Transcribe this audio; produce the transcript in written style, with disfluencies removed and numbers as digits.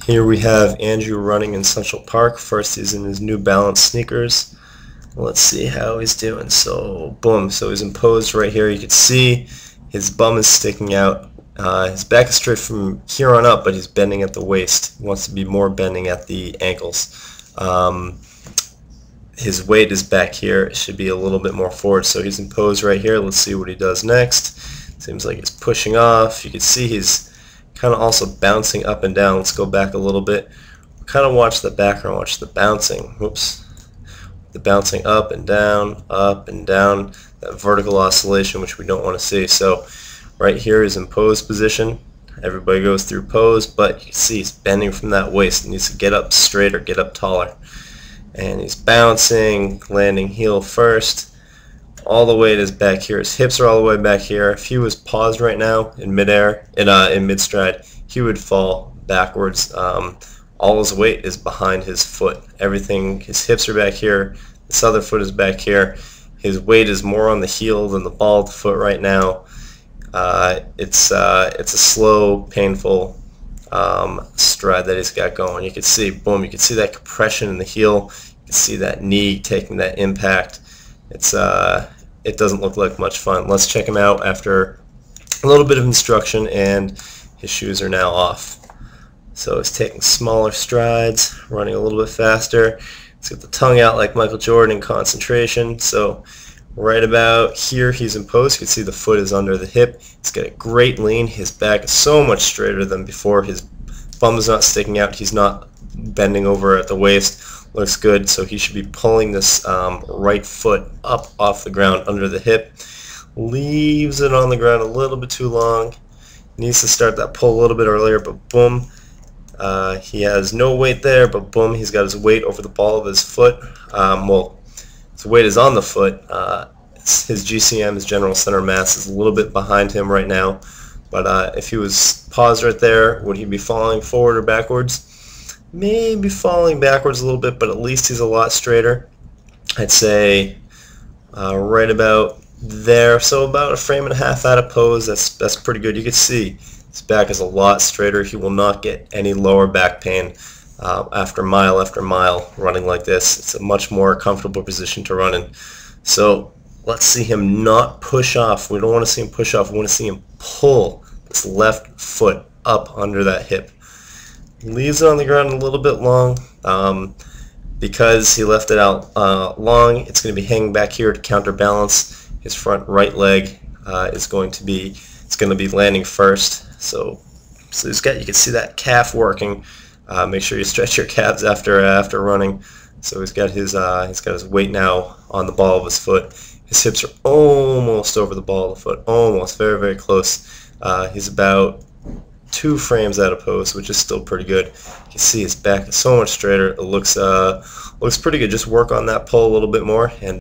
Here we have Andrew running in Central Park. First, he's in his New Balance sneakers. Let's see how he's doing. So, boom. So he's in pose right here. You can see his bum is sticking out. His back is straight from here on up, but he's bending at the waist. He wants to be more bending at the ankles. His weight is back here. It should be a little bit more forward. So he's in pose right here. Let's see what he does next. Seems like he's pushing off. You can see he's kind of also bouncing up and down. Let's go back a little bit. Kind of watch the background, watch the bouncing. Whoops. The bouncing up and down, that vertical oscillation, which we don't want to see. So right here is in pose position. Everybody goes through pose, but you can see he's bending from that waist. He needs to get up straight or get up taller. And he's bouncing, landing heel first. All the weight is back here. His hips are all the way back here. If he was paused right now in midair, in mid-stride, he would fall backwards. All his weight is behind his foot. Everything, his hips are back here. This other foot is back here. His weight is more on the heel than the ball of the foot right now. It's a slow, painful stride that he's got going. You can see, boom, you can see that compression in the heel. You can see that knee taking that impact. It doesn't look like much fun. Let's check him out after a little bit of instruction, and his shoes are now off. So he's taking smaller strides, running a little bit faster. He's got the tongue out like Michael Jordan in concentration. So right about here he's in pose. You can see the foot is under the hip. He's got a great lean. His back is so much straighter than before. His bum is not sticking out. He's not bending over at the waist. Looks good. So he should be pulling this right foot up off the ground under the hip. Leaves it on the ground a little bit too long. Needs to start that pull a little bit earlier, but boom. He has no weight there, but boom, he's got his weight over the ball of his foot. Well, his weight is on the foot. His GCM, his general center mass, is a little bit behind him right now. But if he was paused right there, would he be falling forward or backwards? Maybe falling backwards a little bit, but at least he's a lot straighter. I'd say right about there, so about a frame and a half out of pose. That's pretty good. You can see his back is a lot straighter. He will not get any lower back pain after mile running like this. It's a much more comfortable position to run in. So let's see him not push off. We don't want to see him push off. We want to see him pull this left foot up under that hip. Leaves it on the ground a little bit long. Because he left it out long, it's going to be hanging back here to counterbalance. His front right leg is going to be landing first. So he's got, you can see that calf working. Make sure you stretch your calves after running. So he's got his weight now on the ball of his foot. His hips are almost over the ball of the foot, almost, very, very close. He's about 2 frames out of pose, which is still pretty good. You can see his back is so much straighter. It looks pretty good. Just work on that pull a little bit more, and